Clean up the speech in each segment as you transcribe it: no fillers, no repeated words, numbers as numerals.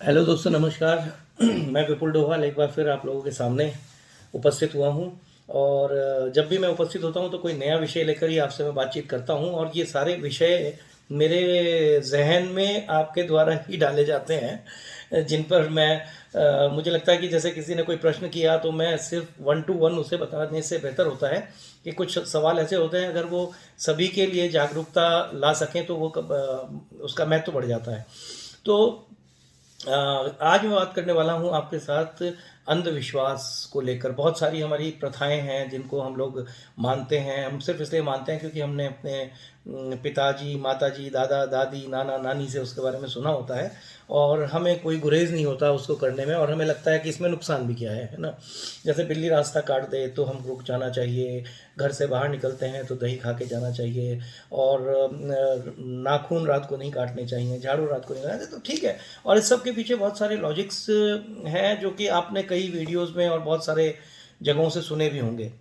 Hello दोस्तों, नमस्कार। मैं विपुल डोभाल एक बार फिर आप लोगों के सामने उपस्थित हुआ हूँ। और जब भी मैं उपस्थित होता हूँ तो कोई नया विषय लेकर ही आपसे मैं बातचीत करता हूँ, और ये सारे विषय मेरे जहन में आपके द्वारा ही डाले जाते हैं, जिन पर मैं मुझे लगता है कि जैसे किसी ने कोई प्रश्न किया तो मैं सिर्फ वन टू वन उसे बताने से बेहतर होता है कि कुछ सवाल ऐसे होते हैं, अगर वो सभी के लिए जागरूकता ला सकें तो वो उसका महत्व बढ़ जाता है। तो आज मैं बात करने वाला हूँ आपके साथ अंधविश्वास को लेकर। बहुत सारी हमारी प्रथाएं हैं जिनको हम लोग मानते हैं। हम सिर्फ इसलिए मानते हैं क्योंकि हमने अपने पिताजी, माताजी, दादा दादी, नाना नानी से उसके बारे में सुना होता है, और हमें कोई गुरेज नहीं होता उसको करने में, और हमें लगता है कि इसमें नुकसान भी क्या है ना। जैसे बिल्ली रास्ता काट दे तो हम रुक जाना चाहिए, घर से बाहर निकलते हैं तो दही खा के जाना चाहिए, और नाखून रात को नहीं काटने चाहिए, झाड़ू रात को नहीं काटना चाहिए, तो ठीक है। और इस सब के पीछे बहुत सारे लॉजिक्स हैं जो कि आपने कई वीडियोस में और बहुत सारे जगहों से सुने भी होंगे।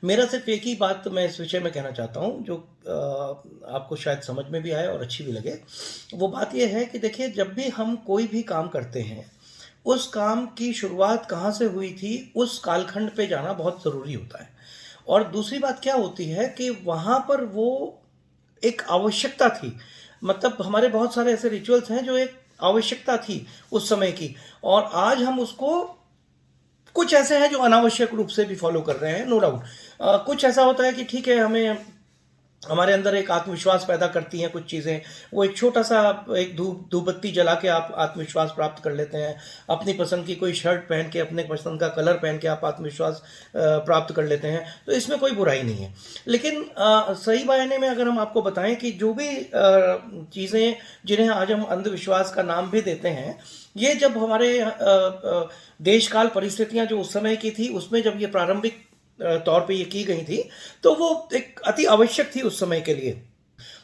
मेरा सिर्फ एक ही बात मैं इस विषय में कहना चाहता हूँ जो आपको शायद समझ में भी आए और अच्छी भी लगे। वो बात यह है कि देखिए, जब भी हम कोई भी काम करते हैं, उस काम की शुरुआत कहाँ से हुई थी उस कालखंड पे जाना बहुत ज़रूरी होता है। और दूसरी बात क्या होती है कि वहाँ पर वो एक आवश्यकता थी। मतलब हमारे बहुत सारे ऐसे रिचुअल्स हैं जो एक आवश्यकता थी उस समय की, और आज हम उसको, कुछ ऐसे हैं जो अनावश्यक रूप से भी फॉलो कर रहे हैं, नो डाउट। कुछ ऐसा होता है कि ठीक है, हमें हमारे अंदर एक आत्मविश्वास पैदा करती हैं कुछ चीज़ें। वो एक छोटा सा एक धूपबत्ती जला के आप आत्मविश्वास प्राप्त कर लेते हैं। अपनी पसंद की कोई शर्ट पहन के, अपने पसंद का कलर पहन के आप आत्मविश्वास प्राप्त कर लेते हैं, तो इसमें कोई बुराई नहीं है। लेकिन सही मायने में अगर हम आपको बताएं कि जो भी चीज़ें जिन्हें आज हम अंधविश्वास का नाम भी देते हैं, ये जब हमारे देश काल परिस्थितियां जो उस समय की थी उसमें जब ये प्रारंभिक तौर पे ये की गई थी, तो वो एक अति आवश्यक थी उस समय के लिए।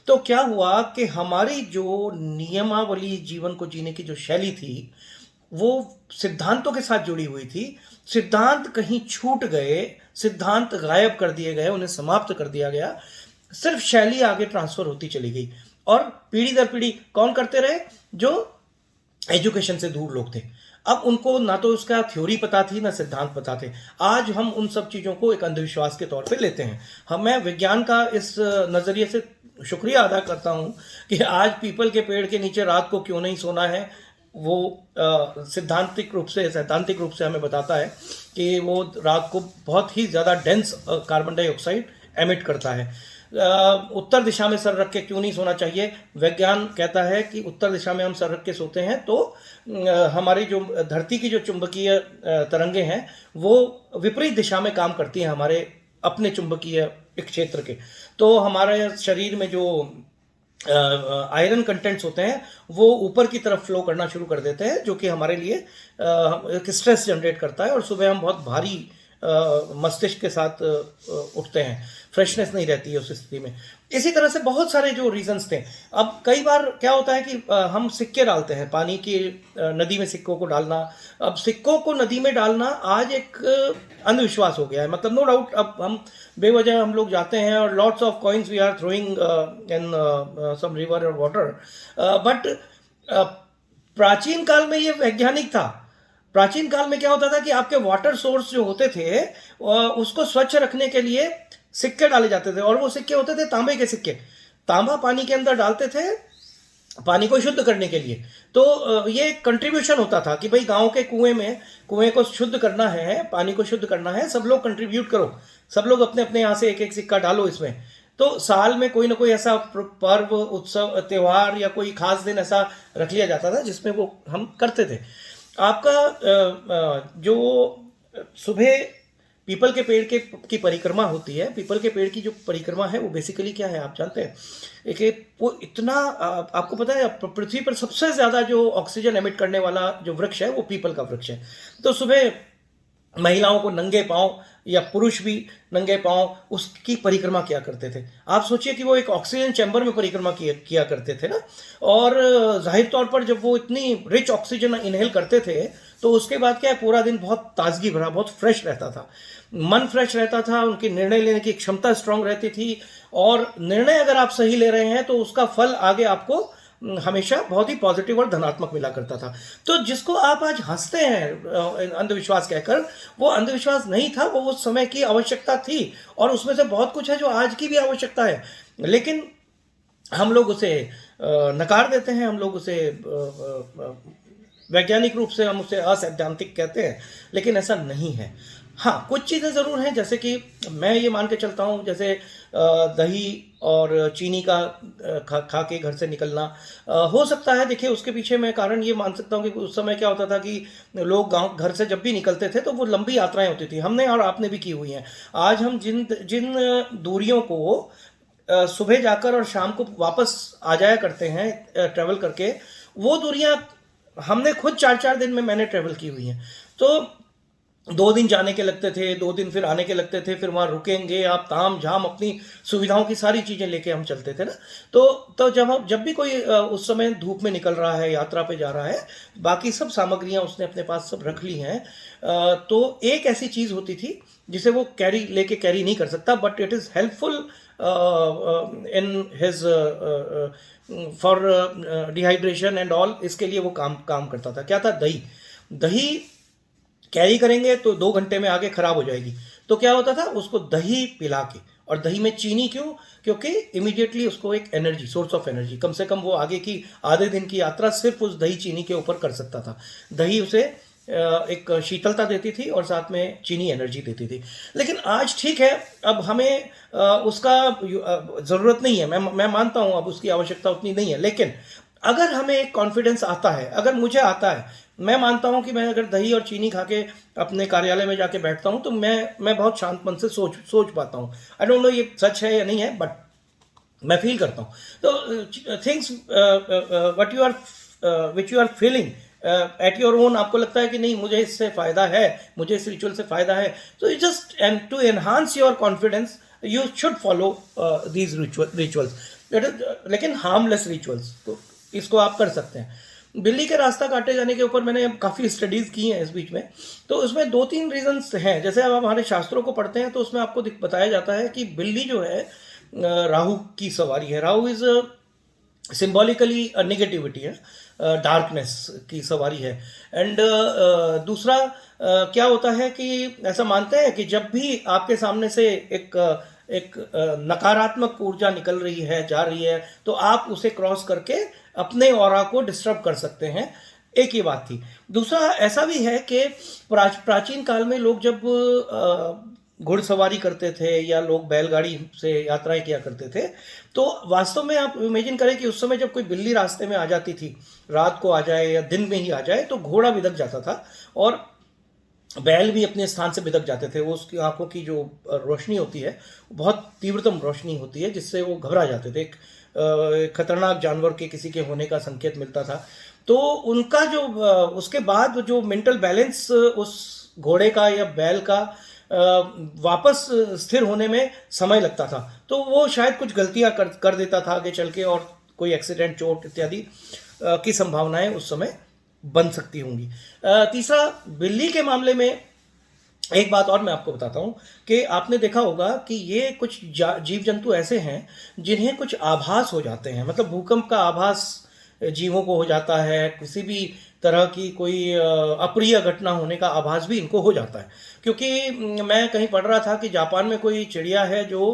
तो क्या हुआ कि हमारी जो नियमावली, जीवन को जीने की जो शैली थी, वो सिद्धांतों के साथ जुड़ी हुई थी। सिद्धांत कहीं छूट गए, सिद्धांत गायब कर दिए गए, उन्हें समाप्त कर दिया गया। सिर्फ शैली आगे ट्रांसफर होती चली गई, और पीढ़ी दर पीढ़ी कौन करते रहे? जो एजुकेशन से दूर लोग थे। अब उनको ना तो उसका थ्योरी पता थी ना सिद्धांत पता थे। आज हम उन सब चीज़ों को एक अंधविश्वास के तौर पे लेते हैं। मैं विज्ञान का इस नज़रिए से शुक्रिया अदा करता हूँ कि आज पीपल के पेड़ के नीचे रात को क्यों नहीं सोना है, वो सैद्धांतिक रूप से हमें बताता है कि वो रात को बहुत ही ज़्यादा डेंस कार्बन डाइऑक्साइड एमिट करता है। उत्तर दिशा में सर रख के क्यों नहीं सोना चाहिए? विज्ञान कहता है कि उत्तर दिशा में हम सर रख के सोते हैं तो हमारी जो धरती की जो चुंबकीय तरंगे हैं वो विपरीत दिशा में काम करती हैं हमारे अपने चुंबकीय क्षेत्र के। तो हमारे शरीर में जो आयरन कंटेंट्स होते हैं वो ऊपर की तरफ फ्लो करना शुरू कर देते हैं, जो कि हमारे लिए एक स्ट्रेस जनरेट करता है, और सुबह हम बहुत भारी मस्तिष्क के साथ उठते हैं। फ्रेशनेस नहीं रहती है उस स्थिति में। इसी तरह से बहुत सारे जो रीजंस थे। अब कई बार क्या होता है कि हम सिक्के डालते हैं, पानी की नदी में सिक्कों को डालना। अब सिक्कों को नदी में डालना आज एक अंधविश्वास हो गया है। मतलब नो डाउट, अब हम बेवजह हम लोग जाते हैं और lots of coins we are throwing in some river और वाटर, बट प्राचीन काल में ये वैज्ञानिक था। प्राचीन काल में क्या होता था कि आपके वाटर सोर्स जो होते थे उसको स्वच्छ रखने के लिए सिक्के डाले जाते थे, और वो सिक्के होते थे तांबे के सिक्के। तांबा पानी के अंदर डालते थे पानी को शुद्ध करने के लिए। तो ये कंट्रीब्यूशन होता था कि भाई गांव के कुएं को शुद्ध करना है, पानी को शुद्ध करना है, सब लोग कंट्रीब्यूट करो, सब लोग अपने अपने यहाँ से एक एक सिक्का डालो इसमें। तो साल में कोई ना कोई ऐसा पर्व, उत्सव, त्योहार या कोई खास दिन ऐसा रख लिया जाता था जिसमें वो हम करते थे। आपका जो सुबह पीपल के पेड़ की परिक्रमा होती है, पीपल के पेड़ की जो परिक्रमा है वो बेसिकली क्या है आप जानते हैं? एक वो इतना आपको पता है पृथ्वी पर सबसे ज़्यादा जो ऑक्सीजन एमिट करने वाला जो वृक्ष है वो पीपल का वृक्ष है। तो सुबह महिलाओं को नंगे पांव, या पुरुष भी नंगे पांव, उसकी परिक्रमा किया करते थे। आप सोचिए कि वो एक ऑक्सीजन चैम्बर में परिक्रमा किया करते थे ना। और जाहिर तौर पर जब वो इतनी रिच ऑक्सीजन इनहेल करते थे तो उसके बाद क्या है, पूरा दिन बहुत ताजगी भरा, बहुत फ्रेश रहता था, मन फ्रेश रहता था, उनकी निर्णय लेने की क्षमता स्ट्रांग रहती थी। और निर्णय अगर आप सही ले रहे हैं तो उसका फल आगे आपको हमेशा बहुत ही पॉजिटिव और धनात्मक मिला करता था। तो जिसको आप आज हंसते हैं अंधविश्वास कहकर, वो अंधविश्वास नहीं था, वो उस समय की आवश्यकता थी, और उसमें से बहुत कुछ है जो आज की भी आवश्यकता है, लेकिन हम लोग उसे नकार देते हैं, हम लोग उसे वैज्ञानिक रूप से हम उसे असैद्धांतिक कहते हैं, लेकिन ऐसा नहीं है। हाँ, कुछ चीज़ें ज़रूर हैं, जैसे कि मैं ये मान के चलता हूँ, जैसे दही और चीनी का खा के घर से निकलना हो सकता है। देखिए, उसके पीछे मैं कारण ये मान सकता हूँ कि उस समय क्या होता था कि लोग गांव घर से जब भी निकलते थे तो वो लंबी यात्राएं होती थी, हमने और आपने भी की हुई हैं। आज हम जिन जिन दूरियों को सुबह जाकर और शाम को वापस आ जाया करते हैं ट्रैवल करके, वो दूरियां हमने खुद 4-4 दिन में मैंने ट्रैवल की हुई हैं। तो 2 दिन जाने के लगते थे, 2 दिन फिर आने के लगते थे, फिर वहाँ रुकेंगे, आप ताम झाम अपनी सुविधाओं की सारी चीज़ें लेके हम चलते थे ना। तो जब भी कोई उस समय धूप में निकल रहा है, यात्रा पे जा रहा है, बाकी सब सामग्रियाँ उसने अपने पास सब रख ली हैं। तो एक ऐसी चीज़ होती थी जिसे वो कैरी नहीं कर सकता, but it is helpful in his for dehydration and all. इसके लिए वो काम करता था। क्या था? दही। दही कैरी करेंगे तो 2 घंटे में आगे खराब हो जाएगी, तो क्या होता था, उसको दही पिला के, और दही में चीनी क्यों? क्योंकि इमीडिएटली उसको एक एनर्जी, सोर्स ऑफ एनर्जी, कम से कम वो आगे की आधे दिन की यात्रा सिर्फ उस दही चीनी के ऊपर कर सकता था। दही उसे एक शीतलता देती थी और साथ में चीनी एनर्जी देती थी। लेकिन आज ठीक है, अब हमें उसका ज़रूरत नहीं है, मैं मानता हूँ अब उसकी आवश्यकता उतनी नहीं है, लेकिन अगर हमें एक कॉन्फिडेंस आता है, अगर मुझे आता है, मैं मानता हूँ कि मैं अगर दही और चीनी खा के अपने कार्यालय में जाके बैठता हूँ तो मैं बहुत शांत मन से सोच पाता हूँ। आई डोंट नो ये सच है या नहीं है, बट मैं फील करता हूँ। तो things what you are which you are feeling at your own, आपको लगता है कि नहीं मुझे इससे फ़ायदा है, मुझे इस रिचुअल से फ़ायदा है, तो you just and to enhance your confidence you should follow these rituals, लेकिन हार्मलेस रिचुअल्स, तो इसको आप कर सकते हैं। बिल्ली के रास्ता काटे जाने के ऊपर मैंने काफ़ी स्टडीज़ की हैं इस बीच में, तो उसमें 2-3 रीजंस हैं। जैसे अब हमारे शास्त्रों को पढ़ते हैं तो उसमें आपको बताया जाता है कि बिल्ली जो है राहु की सवारी है। राहु इज सिंबॉलिकली नेगेटिविटी है, डार्कनेस की सवारी है। एंड दूसरा क्या होता है कि ऐसा मानते हैं कि जब भी आपके सामने से एक नकारात्मक ऊर्जा निकल रही है, जा रही है, तो आप उसे क्रॉस करके अपने ऑरा को डिस्टर्ब कर सकते हैं। एक ही बात थी। दूसरा ऐसा भी है कि प्राचीन काल में लोग जब घुड़सवारी करते थे या लोग बैलगाड़ी से यात्राएं किया करते थे, तो वास्तव में आप इमेजिन करें कि उस समय जब कोई बिल्ली रास्ते में आ जाती थी, रात को आ जाए या दिन में ही आ जाए, तो घोड़ा बिदक जाता था और बैल भी अपने स्थान से बिदक जाते थे। वो उसकी आंखों की जो रोशनी होती है, बहुत तीव्रतम रोशनी होती है, जिससे वो घबरा जाते थे। एक खतरनाक जानवर के किसी के होने का संकेत मिलता था। तो उनका जो उसके बाद जो मेंटल बैलेंस उस घोड़े का या बैल का वापस स्थिर होने में समय लगता था, तो वो शायद कुछ गलतियां कर देता था आगे चल के, और कोई एक्सीडेंट, चोट इत्यादि की संभावनाएं उस समय बन सकती होंगी। तीसरा, बिल्ली के मामले में एक बात और मैं आपको बताता हूँ कि आपने देखा होगा कि ये कुछ जीव जंतु ऐसे हैं जिन्हें कुछ आभास हो जाते हैं, मतलब भूकंप का आभास जीवों को हो जाता है, किसी भी तरह की कोई अप्रिय घटना होने का आभास भी इनको हो जाता है। क्योंकि मैं कहीं पढ़ रहा था कि जापान में कोई चिड़िया है जो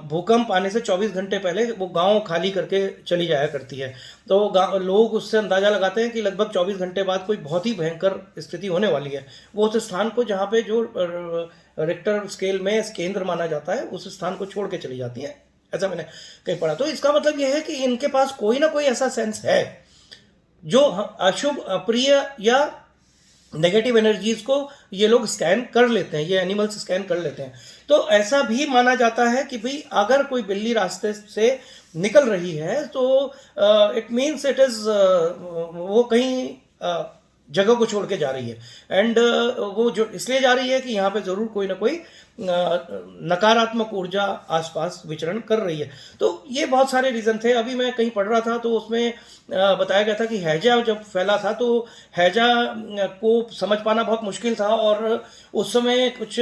भूकंप आने से 24 घंटे पहले वो गांव खाली करके चली जाया करती है। तो लोग उससे अंदाज़ा लगाते हैं कि लगभग 24 घंटे बाद कोई बहुत ही भयंकर स्थिति होने वाली है। वो उस स्थान को, जहाँ पे जो रिक्टर स्केल में केंद्र माना जाता है, उस स्थान को छोड़ के चली जाती है, ऐसा मैंने कहीं पढ़ा। तो इसका मतलब यह है कि इनके पास कोई ना कोई ऐसा सेंस है जो अशुभ, अप्रिय या नेगेटिव एनर्जीज को ये लोग स्कैन कर लेते हैं, ये एनिमल्स स्कैन कर लेते हैं। तो ऐसा भी माना जाता है कि भाई अगर कोई बिल्ली रास्ते से निकल रही है तो इट मीन्स इट इज वो कहीं जगह को छोड़ के जा रही है। एंड वो जो इसलिए जा रही है कि यहाँ पे ज़रूर कोई ना कोई नकारात्मक ऊर्जा आसपास विचरण कर रही है। तो ये बहुत सारे रीज़न थे। अभी मैं कहीं पढ़ रहा था तो उसमें बताया गया था कि हैजा जब फैला था तो हैजा को समझ पाना बहुत मुश्किल था, और उस समय कुछ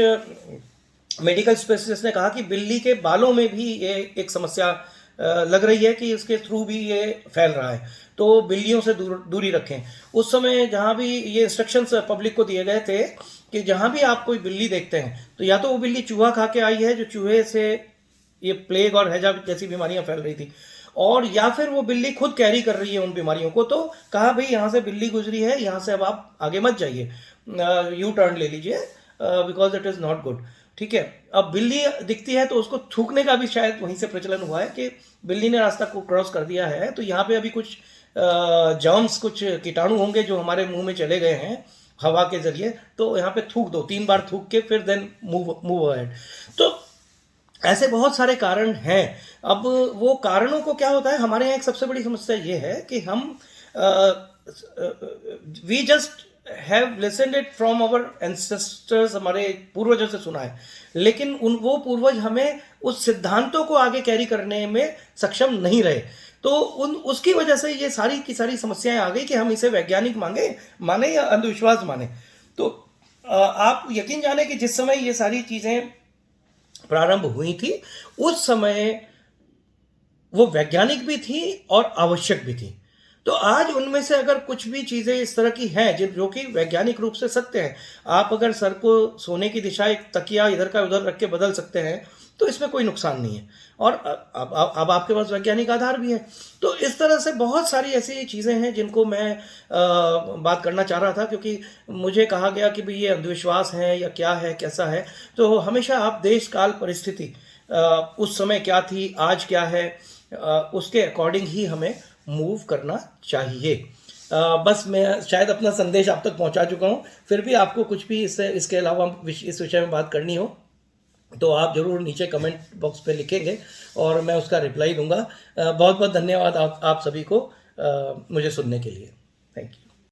मेडिकल स्पेशलिस्ट ने कहा कि बिल्ली के बालों में भी ये एक समस्या लग रही है कि इसके थ्रू भी ये फैल रहा है, तो बिल्लियों से दूरी रखें। उस समय जहाँ भी ये इंस्ट्रक्शंस पब्लिक को दिए गए थे कि जहाँ भी आप कोई बिल्ली देखते हैं तो या तो वो बिल्ली चूहा खा के आई है, जो चूहे से ये प्लेग और हैजा जैसी बीमारियां फैल रही थी, और या फिर वो बिल्ली खुद कैरी कर रही है उन बीमारियों को। तो कहा भाई यहाँ से बिल्ली गुजरी है, यहाँ से अब आप आगे मत जाइए, यू टर्न ले लीजिए, because it is not good. ठीक है, अब बिल्ली दिखती है तो उसको थूकने का भी शायद वहीं से प्रचलन हुआ है कि बिल्ली ने रास्ता को क्रॉस कर दिया है तो यहाँ पे अभी कुछ जर्म्स, कुछ कीटाणु होंगे जो हमारे मुंह में चले गए हैं हवा के जरिए, तो यहाँ पे थूक दो, 3 बार थूक के फिर देन मूव अहेड। तो ऐसे बहुत सारे कारण हैं। अब वो कारणों को क्या होता है, हमारे यहाँ एक सबसे बड़ी समस्या ये है कि हम we just have listened it from our ancestors, हमारे पूर्वजों से सुना है, लेकिन वो पूर्वज हमें उस सिद्धांतों को आगे कैरी करने में सक्षम नहीं रहे। तो उसकी वजह से ये सारी की सारी समस्याएं आ गई कि हम इसे वैज्ञानिक माने या अंधविश्वास माने। तो आप यकीन जाने कि जिस समय ये सारी चीज़ें प्रारंभ हुई थी उस समय वो वैज्ञानिक भी थी और आवश्यक भी थी। तो आज उनमें से अगर कुछ भी चीज़ें इस तरह की हैं जो कि वैज्ञानिक रूप से सत्य हैं, आप अगर सर को सोने की दिशा एक तकिया इधर का उधर रख के बदल सकते हैं तो इसमें कोई नुकसान नहीं है, और अब आपके पास वैज्ञानिक आधार भी है। तो इस तरह से बहुत सारी ऐसी चीज़ें हैं जिनको मैं बात करना चाह रहा था, क्योंकि मुझे कहा गया कि भाई ये अंधविश्वास है या क्या है, कैसा है। तो हमेशा आप देश काल परिस्थिति उस समय क्या थी, आज क्या है, उसके अकॉर्डिंग ही हमें मूव करना चाहिए। बस मैं शायद अपना संदेश आप तक पहुंचा चुका हूं, फिर भी आपको कुछ भी इसके अलावा इस विषय में बात करनी हो तो आप ज़रूर नीचे कमेंट बॉक्स पे लिखेंगे और मैं उसका रिप्लाई दूंगा। बहुत बहुत धन्यवाद आप सभी को मुझे सुनने के लिए। Thank you.